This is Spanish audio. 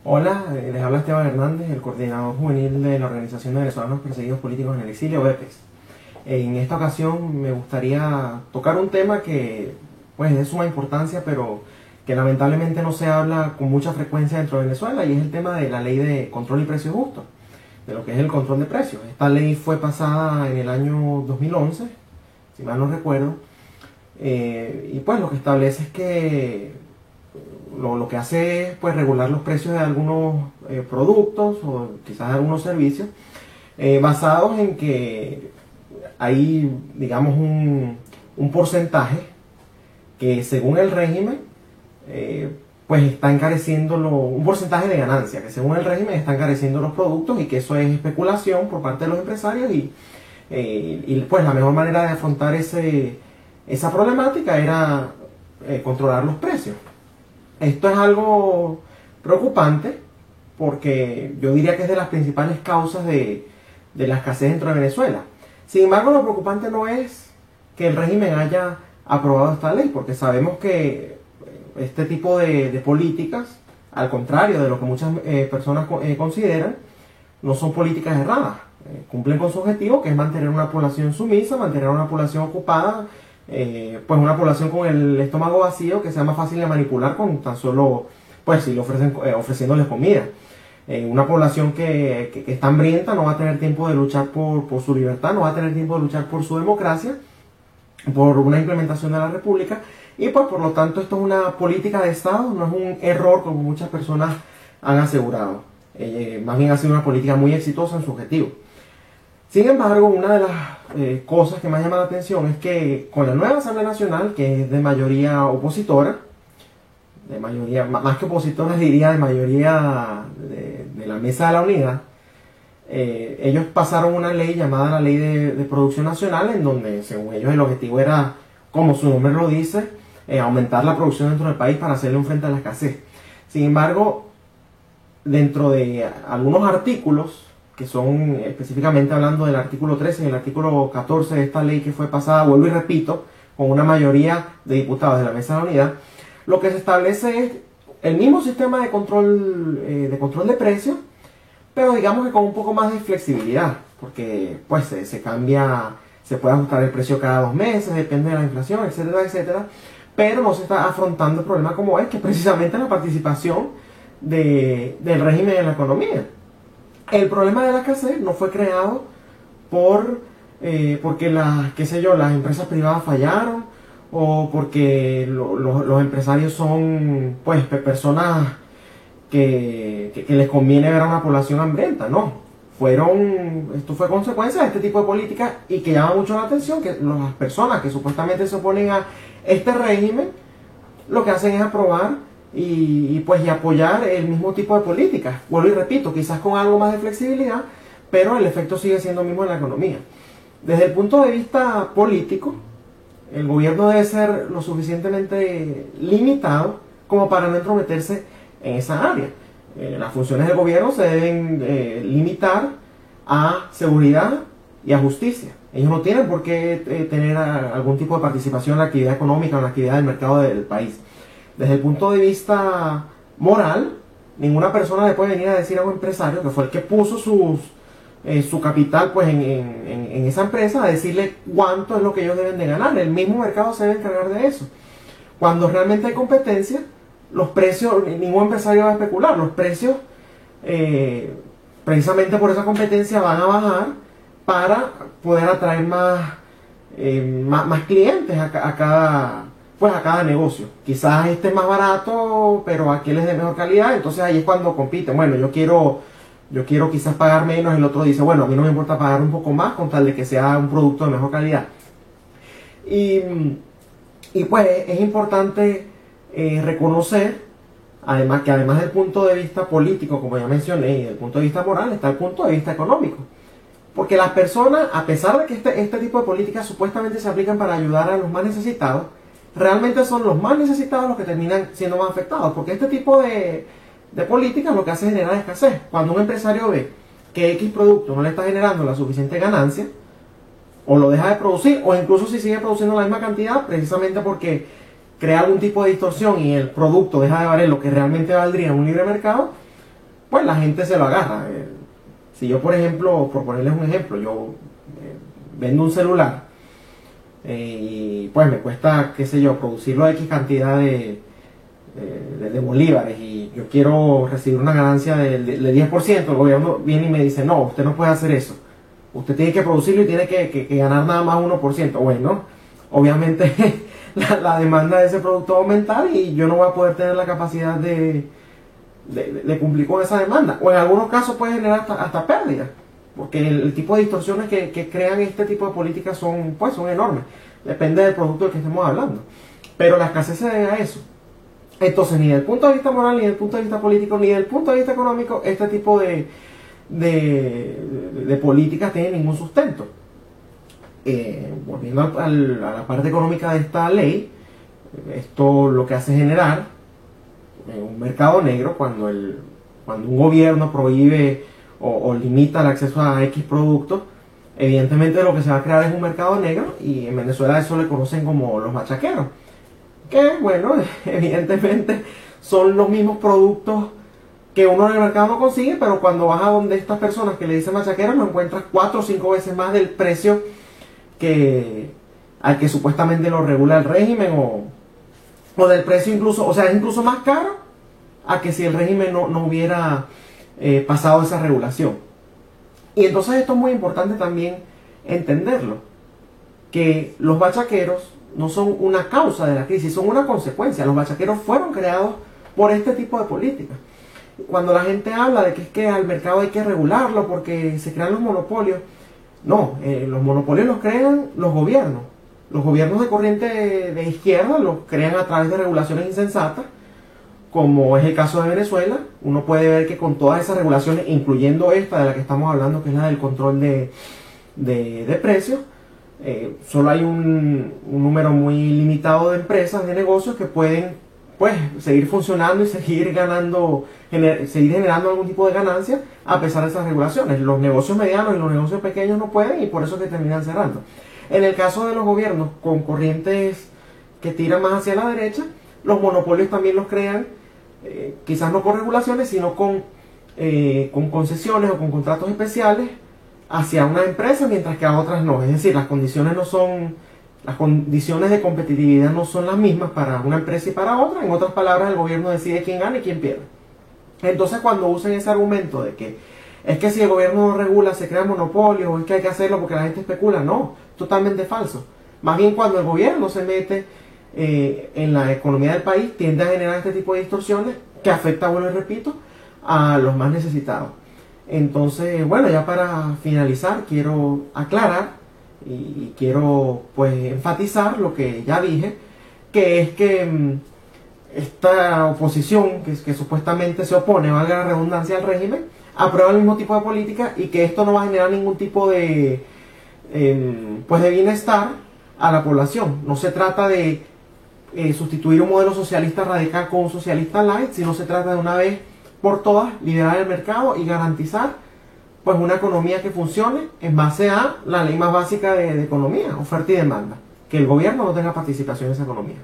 Hola, les habla Esteban Hernández, el coordinador juvenil de la Organización de Venezolanos Perseguidos Políticos en el Exilio, VEPES. En esta ocasión me gustaría tocar un tema que pues, es de suma importancia, pero que lamentablemente no se habla con mucha frecuencia dentro de Venezuela, y es el tema de la ley de control y precios justos, de lo que es el control de precios. Esta ley fue pasada en el año 2011, si mal no recuerdo, y pues lo que establece es que lo que hace es pues regular los precios de algunos productos o quizás de algunos servicios, basados en que hay, digamos, un porcentaje que según el régimen pues está encareciendo un porcentaje de ganancia que según el régimen está encareciendo los productos, y que eso es especulación por parte de los empresarios, y pues la mejor manera de afrontar esa problemática era controlar los precios. Esto es algo preocupante porque yo diría que es de las principales causas de la escasez dentro de Venezuela. Sin embargo, lo preocupante no es que el régimen haya aprobado esta ley, porque sabemos que este tipo de políticas, al contrario de lo que muchas personas consideran, no son políticas erradas. Cumplen con su objetivo, que es mantener una población sumisa, mantener una población ocupada, pues una población con el estómago vacío, que sea más fácil de manipular con tan solo, pues si le ofreciéndoles comida. Una población que está hambrienta no va a tener tiempo de luchar por su libertad, no va a tener tiempo de luchar por su democracia, por una implementación de la república, y pues por lo tanto esto es una política de Estado, no es un error como muchas personas han asegurado. Más bien ha sido una política muy exitosa en su objetivo. Sin embargo, una de las cosas que más llama la atención es que con la nueva Asamblea Nacional, que es de mayoría opositora, de mayoría, más que opositora diría de mayoría de la Mesa de la Unidad, ellos pasaron una ley llamada la Ley de Producción Nacional, en donde según ellos el objetivo era, como su nombre lo dice, aumentar la producción dentro del país para hacerle un frente a la escasez. Sin embargo, dentro de algunos artículos, que son específicamente hablando del artículo 13 y el artículo 14 de esta ley que fue pasada, vuelvo y repito, con una mayoría de diputados de la Mesa de la Unidad, lo que se establece es el mismo sistema de control de precios, pero digamos que con un poco más de flexibilidad, porque pues se cambia, se puede ajustar el precio cada 2 meses, depende de la inflación, etcétera, etcétera, pero no se está afrontando el problema como es, que precisamente la participación del régimen en la economía. El problema de la escasez no fue creado porque las empresas privadas fallaron, o porque los empresarios son pues personas que les conviene ver a una población hambrienta. No, esto fue consecuencia de este tipo de políticas, y que llama mucho la atención que las personas que supuestamente se oponen a este régimen lo que hacen es aprobar y apoyar el mismo tipo de políticas. Vuelvo y repito, quizás con algo más de flexibilidad, pero el efecto sigue siendo el mismo en la economía. Desde el punto de vista político, el gobierno debe ser lo suficientemente limitado como para no entrometerse en esa área. Las funciones del gobierno se deben limitar a seguridad y a justicia. Ellos no tienen por qué tener algún tipo de participación en la actividad económica o en la actividad del mercado del país. Desde el punto de vista moral, ninguna persona le puede venir a decir a un empresario, que fue el que puso su capital pues en esa empresa, a decirle cuánto es lo que ellos deben de ganar. El mismo mercado se debe encargar de eso. Cuando realmente hay competencia, los precios, ningún empresario va a especular. Los precios, precisamente por esa competencia, van a bajar para poder atraer más clientes a cada negocio. Quizás este es más barato, pero aquel es de mejor calidad, entonces ahí es cuando compiten. Bueno, yo quiero quizás pagar menos, el otro dice, bueno, a mí no me importa pagar un poco más con tal de que sea un producto de mejor calidad. Y pues es importante reconocer, además del punto de vista político, como ya mencioné, y del punto de vista moral, está el punto de vista económico. Porque las personas, a pesar de que este tipo de políticas supuestamente se aplican para ayudar a los más necesitados, realmente son los más necesitados los que terminan siendo más afectados, porque este tipo de políticas lo que hace es generar escasez. Cuando un empresario ve que X producto no le está generando la suficiente ganancia, o lo deja de producir, o incluso si sigue produciendo la misma cantidad, precisamente porque crea algún tipo de distorsión y el producto deja de valer lo que realmente valdría en un libre mercado, pues la gente se lo agarra. Si yo, por ejemplo, por ponerles un ejemplo, yo vendo un celular y pues me cuesta, qué sé yo, producirlo a X cantidad de bolívares y yo quiero recibir una ganancia del 10%, el gobierno viene y me dice, no, usted no puede hacer eso. Usted tiene que producirlo y tiene que ganar nada más 1%. Bueno, obviamente la demanda de ese producto va a aumentar y yo no voy a poder tener la capacidad de cumplir con esa demanda. O en algunos casos puede generar hasta pérdidas. Porque el tipo de distorsiones que crean este tipo de políticas son enormes. Depende del producto del que estemos hablando. Pero la escasez se debe a eso. Entonces, ni desde el punto de vista moral, ni desde el punto de vista político, ni desde el punto de vista económico, este tipo de políticas tiene ningún sustento. Volviendo a la parte económica de esta ley, esto lo que hace es generar un mercado negro cuando un gobierno prohíbe o limita el acceso a X productos. Evidentemente lo que se va a crear es un mercado negro y en Venezuela eso le conocen como los machaqueros, que bueno, evidentemente son los mismos productos que uno en el mercado no consigue, pero cuando vas a donde estas personas que le dicen machaqueros lo encuentras 4 o 5 veces más del precio al que supuestamente lo regula el régimen, o del precio incluso, o sea, es incluso más caro a que si el régimen no hubiera pasado esa regulación. Y entonces esto es muy importante también entenderlo, que los bachaqueros no son una causa de la crisis, son una consecuencia. Los bachaqueros fueron creados por este tipo de políticas. Cuando la gente habla de que es que al mercado hay que regularlo porque se crean los monopolios, no, los monopolios los crean los gobiernos. Los gobiernos de corriente de izquierda los crean a través de regulaciones insensatas, como es el caso de Venezuela. Uno puede ver que con todas esas regulaciones, incluyendo esta de la que estamos hablando, que es la del control de precios, solo hay un número muy limitado de empresas, de negocios que pueden seguir funcionando y seguir generando algún tipo de ganancia a pesar de esas regulaciones. Los negocios medianos y los negocios pequeños no pueden y por eso que terminan cerrando. En el caso de los gobiernos con corrientes que tiran más hacia la derecha, los monopolios también los crean, quizás no con regulaciones, sino con concesiones o con contratos especiales hacia una empresa, mientras que a otras no. Es decir, las condiciones de competitividad no son las mismas para una empresa y para otra. En otras palabras, el gobierno decide quién gana y quién pierde. Entonces, cuando usan ese argumento de que es que si el gobierno no regula se crea monopolio, o es que hay que hacerlo porque la gente especula, no, totalmente falso. Más bien, cuando el gobierno se mete en la economía del país, tiende a generar este tipo de distorsiones que afecta, bueno, y repito, a los más necesitados. Entonces, bueno, ya para finalizar, quiero aclarar y quiero enfatizar lo que ya dije, que es que esta oposición que supuestamente se opone, valga la redundancia, al régimen, aprueba el mismo tipo de política y que esto no va a generar ningún tipo de bienestar a la población. No se trata de sustituir un modelo socialista radical con un socialista light, sino se trata de una vez por todas liberar el mercado y garantizar una economía que funcione en base a la ley más básica de economía, oferta y demanda, que el gobierno no tenga participación en esa economía.